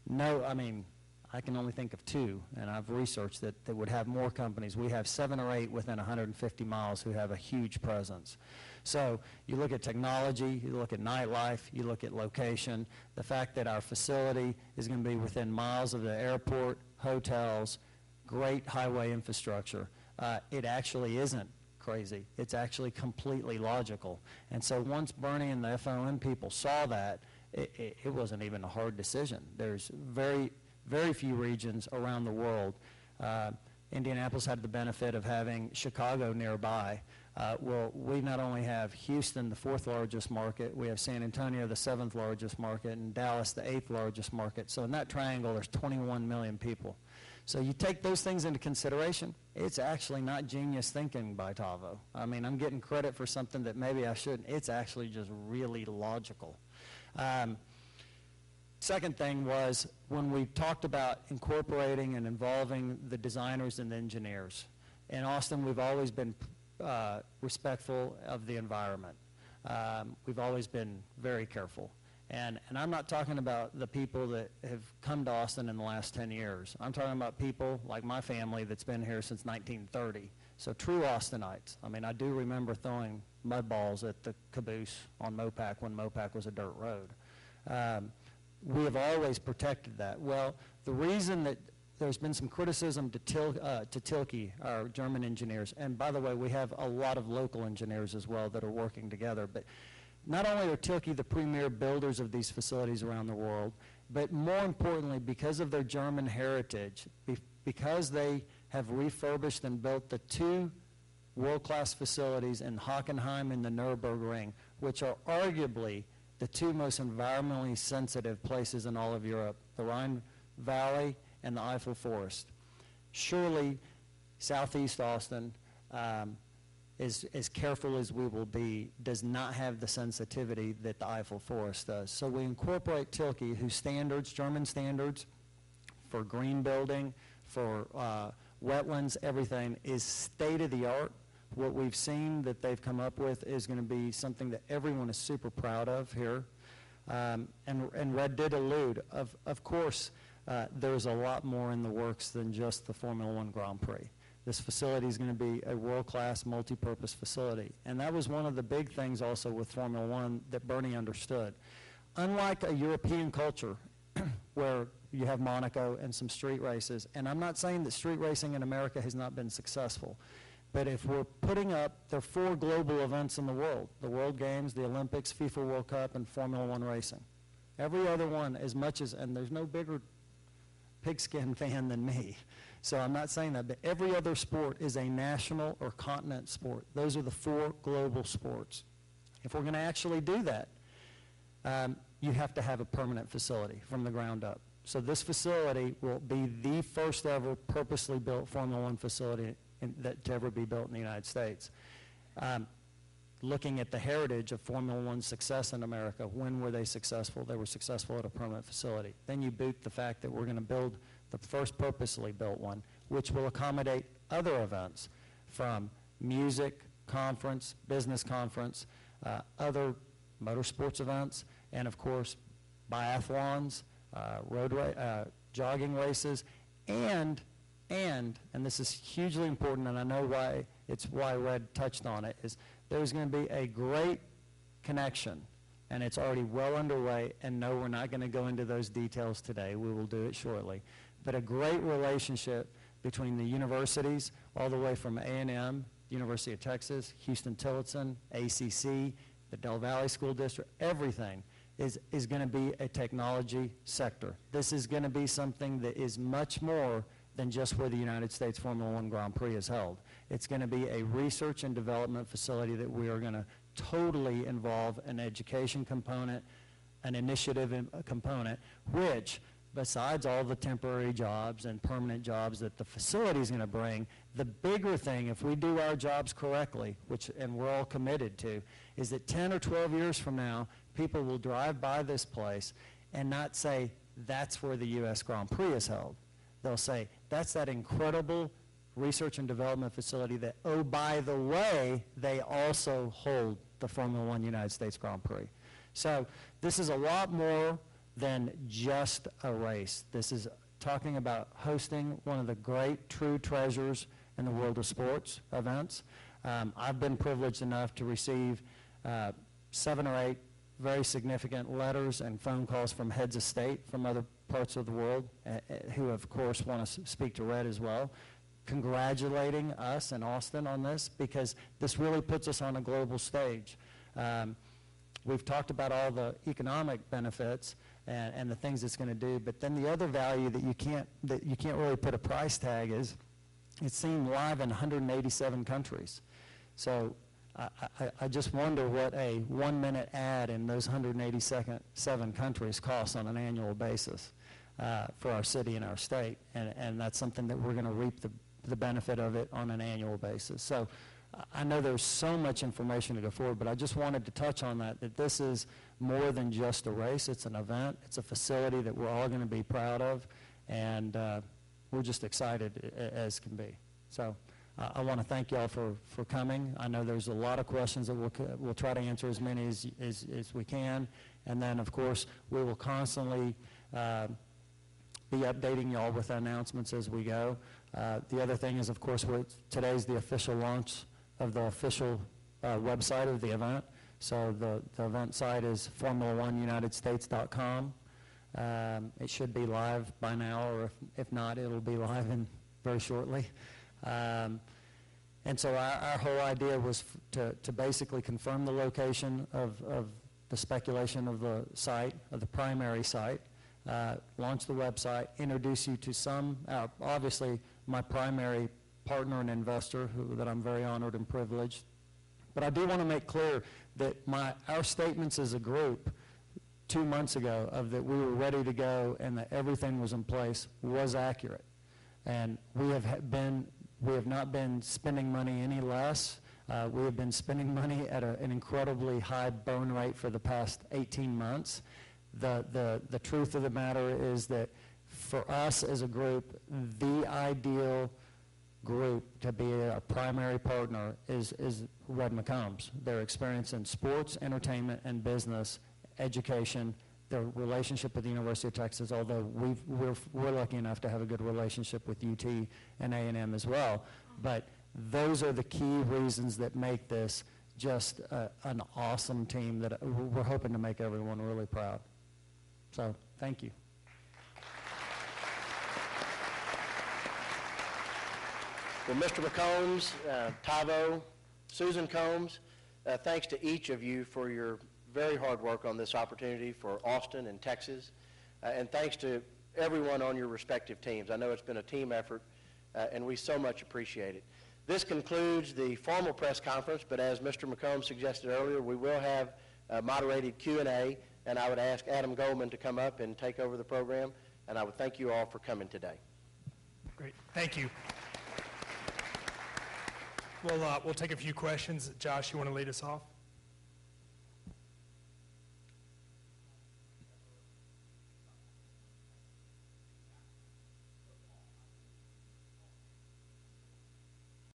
No, I mean, I can only think of two, and I've researched that would have more companies. We have 7 or 8 within 150 miles who have a huge presence. So you look at technology, you look at nightlife, you look at location, the fact that our facility is going to be within miles of the airport, hotels, great highway infrastructure. It actually isn't crazy. It's actually completely logical. And so once Bernie and the FOM people saw that, it wasn't even a hard decision. There's very few regions around the world. Indianapolis had the benefit of having Chicago nearby. Well, we not only have Houston, the 4th largest market, we have San Antonio, the 7th largest market, and Dallas, the 8th largest market. So in that triangle, there's 21 million people. So you take those things into consideration, it's actually not genius thinking by Tavo. I mean, I'm getting credit for something that maybe I shouldn't. It's actually just really logical. Second thing was when we talked about incorporating and involving the designers and the engineers. In Austin, we've always been respectful of the environment. We've always been very careful. And I'm not talking about the people that have come to Austin in the last 10 years. I'm talking about people like my family that's been here since 1930. So true Austinites. I mean, I do remember throwing mud balls at the caboose on Mopac when Mopac was a dirt road. We have always protected that. Well, the reason that there's been some criticism to Tilke, our German engineers, and by the way, we have a lot of local engineers as well that are working together, but not only are Tilke the premier builders of these facilities around the world, but more importantly, because of their German heritage, because they have refurbished and built the 2 world-class facilities in Hockenheim and the Nürburgring, which are arguably the 2 most environmentally sensitive places in all of Europe, the Rhine Valley and the Eiffel Forest. Surely, Southeast Austin, as careful as we will be, does not have the sensitivity that the Eiffel Forest does. So we incorporate Tilke, whose standards, German standards, for green building, for wetlands, everything, is state-of-the-art. What we've seen that they've come up with is going to be something that everyone is super proud of here. And Red did allude, of course, there's a lot more in the works than just the Formula One Grand Prix. This facility is going to be a world-class, multi-purpose facility. And that was one of the big things also with Formula One that Bernie understood. Unlike a European culture where you have Monaco and some street races, and I'm not saying that street racing in America has not been successful, but if we're putting up, there are 4 global events in the world, the World Games, the Olympics, FIFA World Cup, and Formula One racing. Every other one, as much as, and there's no bigger pigskin fan than me, so I'm not saying that, but every other sport is a national or continent sport. Those are the 4 global sports. If we're going to actually do that, you have to have a permanent facility from the ground up. So this facility will be the first ever purposely built Formula One facility to ever be built in the United States. Looking at the heritage of Formula One's success in America, when were they successful? They were successful at a permanent facility. Then you boot the fact that we're going to build the first purposely built one, which will accommodate other events from music, conference, business conference, other motorsports events, and of course, biathlons, jogging races, and this is hugely important, and I know why Red touched on it, is there's going to be a great connection, and it's already well underway, and no, we're not going to go into those details today. We will do it shortly. But a great relationship between the universities, all the way from A&M, University of Texas, Houston-Tillotson, ACC, the Del Valle School District, everything is going to be a technology sector. This is going to be something that is much more than just where the United States Formula One Grand Prix is held. It's going to be a research and development facility that we are going to totally involve an education component, an initiative component, which, besides all the temporary jobs and permanent jobs that the facility is going to bring, the bigger thing, if we do our jobs correctly, and we're all committed to, is that 10 or 12 years from now, people will drive by this place and not say, that's where the U.S. Grand Prix is held. They'll say, that's that incredible research and development facility that, oh, by the way, they also hold the Formula One United States Grand Prix. So this is a lot more than just a race. This is talking about hosting one of the great true treasures in the world of sports events. I've been privileged enough to receive 7 or 8 very significant letters and phone calls from heads of state from other parts of the world who, of course, want to speak to Red as well, congratulating us in Austin on this, because this really puts us on a global stage. We've talked about all the economic benefits and the things it's going to do, but then the other value that you can't really put a price tag is it's seen live in 187 countries. So I just wonder what a 1-minute ad in those 187 countries costs on an annual basis for our city and our state, and that's something that we're going to reap the benefit of it on an annual basis. So I know there's so much information to go forward, but I just wanted to touch on that this is more than just a race. It's an event. It's a facility that we're all going to be proud of, and we're just excited as can be. So I want to thank y'all for coming. I know there's a lot of questions that we'll try to answer as many as we can, and then, of course, we will constantly be updating y'all with announcements as we go. The other thing is, of course, today's the official launch of the official website of the event. So the event site is Formula1UnitedStates.com. It should be live by now, or if not, it'll be live very shortly. And so our whole idea was to basically confirm the location of the speculation of the site, of the primary site, launch the website, introduce you to obviously my primary partner and investor that I'm very honored and privileged. But I do want to make clear that our statements as a group 2 months ago of that we were ready to go and that everything was in place was accurate. And we have not been spending money any less. We have been spending money at an incredibly high burn rate for the past 18 months. The truth of the matter is that for us as a group, the ideal group to be a primary partner is Red McCombs. Their experience in sports, entertainment, and business, education, their relationship with the University of Texas, although we're lucky enough to have a good relationship with UT and A&M as well. But those are the key reasons that make this just an awesome team that we're hoping to make everyone really proud. So thank you. Well, Mr. McCombs, Tavo, Susan Combs, thanks to each of you for your very hard work on this opportunity for Austin and Texas, and thanks to everyone on your respective teams. I know it's been a team effort, and we so much appreciate it. This concludes the formal press conference, but as Mr. McCombs suggested earlier, we will have a moderated Q&A, and I would ask Adam Goldman to come up and take over the program, and I would thank you all for coming today. Great. Thank you. We'll take a few questions. Josh, you want to lead us off?